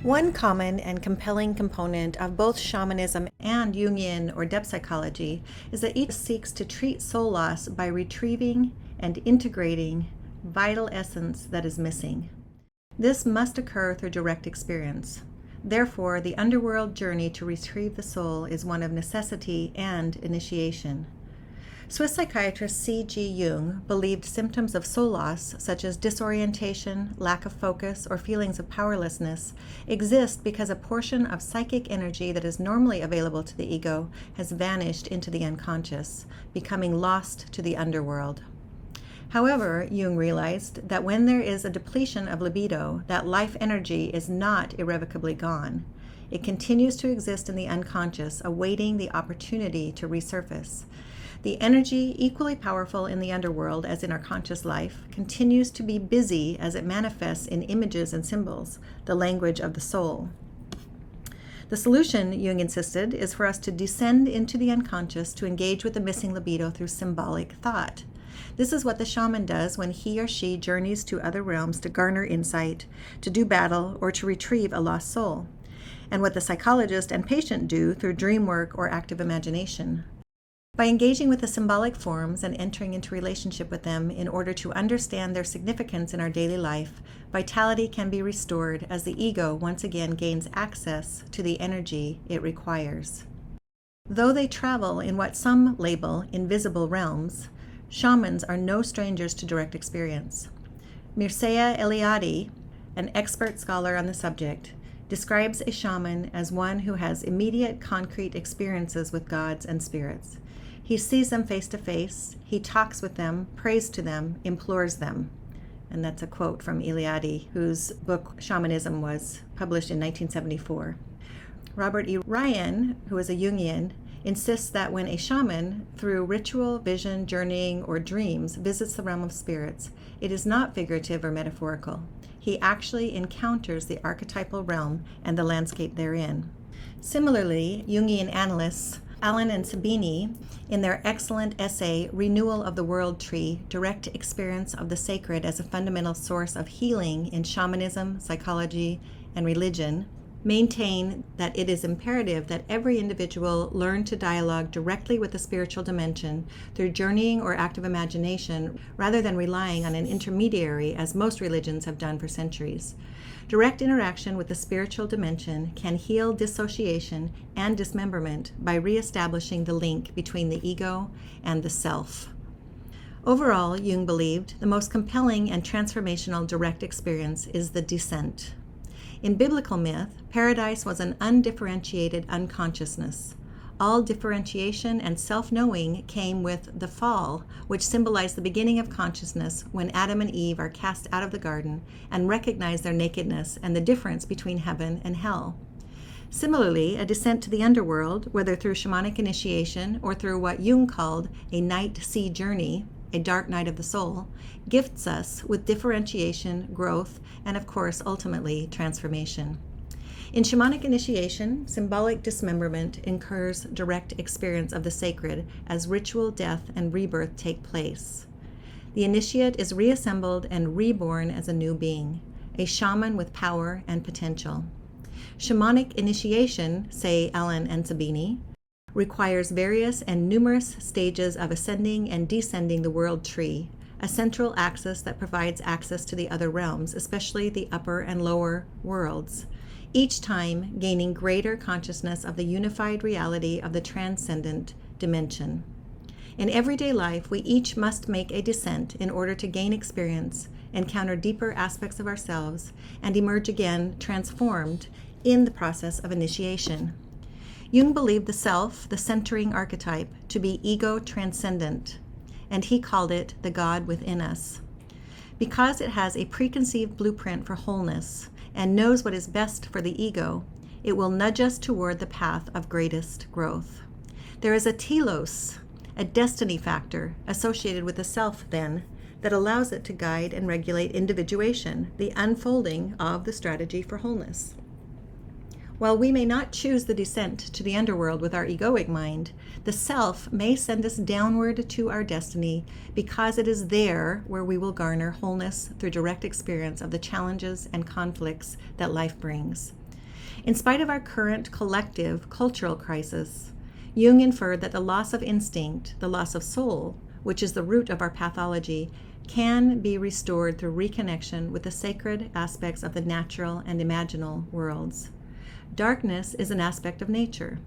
One common and compelling component of both shamanism and Jungian or depth psychology is that each seeks to treat soul loss by retrieving and integrating vital essence that is missing. This must occur through direct experience. Therefore, the underworld journey to retrieve the soul is one of necessity and initiation. Swiss psychiatrist C.G. Jung believed symptoms of soul loss, such as disorientation, lack of focus, or feelings of powerlessness, exist because a portion of psychic energy that is normally available to the ego has vanished into the unconscious, becoming lost to the underworld. However, Jung realized that when there is a depletion of libido, that life energy is not irrevocably gone. It continues to exist in the unconscious, awaiting the opportunity to resurface. The energy, equally powerful in the underworld as in our conscious life, continues to be busy as it manifests in images and symbols, the language of the soul. The solution, Jung insisted, is for us to descend into the unconscious to engage with the missing libido through symbolic thought. This is what the shaman does when he or she journeys to other realms to garner insight, to do battle, or to retrieve a lost soul, and what the psychologist and patient do through dream work or active imagination. By engaging with the symbolic forms and entering into relationship with them in order to understand their significance in our daily life, vitality can be restored as the ego once again gains access to the energy it requires. Though they travel in what some label invisible realms, shamans are no strangers to direct experience. Mircea Eliade, an expert scholar on the subject, describes a shaman as one who has immediate concrete experiences with gods and spirits. He sees them face to face, he talks with them, prays to them, implores them. And that's a quote from Eliade, whose book Shamanism was published in 1974. Robert E. Ryan, who is a Jungian, insists that when a shaman, through ritual, vision, journeying, or dreams, visits the realm of spirits, it is not figurative or metaphorical. He actually encounters the archetypal realm and the landscape therein. Similarly, Jungian analysts Allen and Sabini, in their excellent essay, Renewal of the World Tree, direct experience of the sacred as a fundamental source of healing in shamanism, psychology, and religion, maintain that it is imperative that every individual learn to dialogue directly with the spiritual dimension through journeying or active imagination rather than relying on an intermediary as most religions have done for centuries. Direct interaction with the spiritual dimension can heal dissociation and dismemberment by reestablishing the link between the ego and the self. Overall, Jung believed the most compelling and transformational direct experience is the descent. In biblical myth, paradise was an undifferentiated unconsciousness. All differentiation and self-knowing came with the fall, which symbolized the beginning of consciousness when Adam and Eve are cast out of the garden and recognize their nakedness and the difference between heaven and hell. Similarly, a descent to the underworld, whether through shamanic initiation or through what Jung called a night sea journey, a dark night of the soul, gifts us with differentiation, growth, and of course, ultimately, transformation. In shamanic initiation, symbolic dismemberment incurs direct experience of the sacred as ritual death and rebirth take place. The initiate is reassembled and reborn as a new being, a shaman with power and potential. Shamanic initiation, say Allen and Sabini, requires various and numerous stages of ascending and descending the world tree, a central axis that provides access to the other realms, especially the upper and lower worlds, each time gaining greater consciousness of the unified reality of the transcendent dimension. In everyday life, we each must make a descent in order to gain experience, encounter deeper aspects of ourselves, and emerge again transformed in the process of initiation. Jung believed the self, the centering archetype, to be ego transcendent, and he called it the God within us. Because it has a preconceived blueprint for wholeness and knows what is best for the ego, it will nudge us toward the path of greatest growth. There is a telos, a destiny factor, associated with the self, then, that allows it to guide and regulate individuation, the unfolding of the strategy for wholeness. While we may not choose the descent to the underworld with our egoic mind, the self may send us downward to our destiny because it is there where we will garner wholeness through direct experience of the challenges and conflicts that life brings. In spite of our current collective cultural crisis, Jung inferred that the loss of instinct, the loss of soul, which is the root of our pathology, can be restored through reconnection with the sacred aspects of the natural and imaginal worlds. Darkness is an aspect of nature.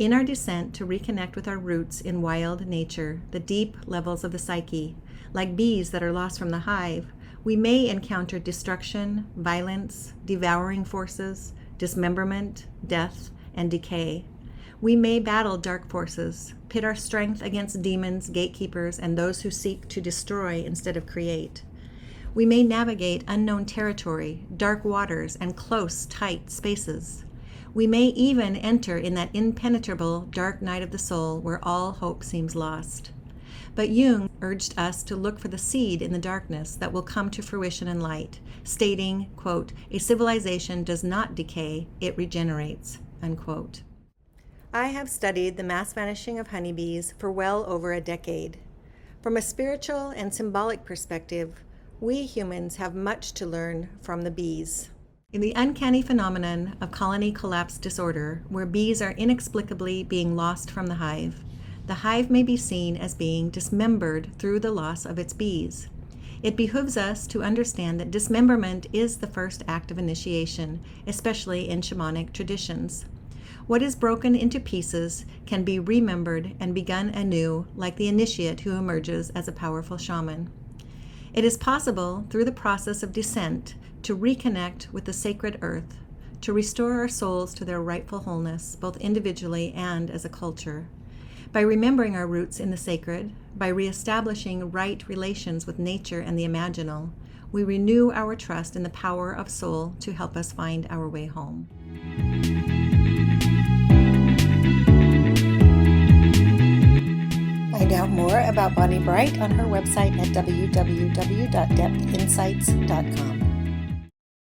In our descent to reconnect with our roots in wild nature, the deep levels of the psyche, like bees that are lost from the hive, we may encounter destruction, violence, devouring forces, dismemberment, death, and decay. We may battle dark forces, pit our strength against demons, gatekeepers, and those who seek to destroy instead of create. We may navigate unknown territory, dark waters, and close, tight spaces. We may even enter in that impenetrable dark night of the soul where all hope seems lost. But Jung urged us to look for the seed in the darkness that will come to fruition in light, stating, quote, "A civilization does not decay, it regenerates," unquote. I have studied the mass vanishing of honeybees for well over a decade. From a spiritual and symbolic perspective, we humans have much to learn from the bees. In the uncanny phenomenon of colony collapse disorder, where bees are inexplicably being lost from the hive may be seen as being dismembered through the loss of its bees. It behooves us to understand that dismemberment is the first act of initiation, especially in shamanic traditions. What is broken into pieces can be remembered and begun anew, like the initiate who emerges as a powerful shaman. It is possible, through the process of descent, to reconnect with the sacred earth, to restore our souls to their rightful wholeness, both individually and as a culture. By remembering our roots in the sacred, by reestablishing right relations with nature and the imaginal, we renew our trust in the power of soul to help us find our way home. Find out more about Bonnie Bright on her website at www.depthinsights.com.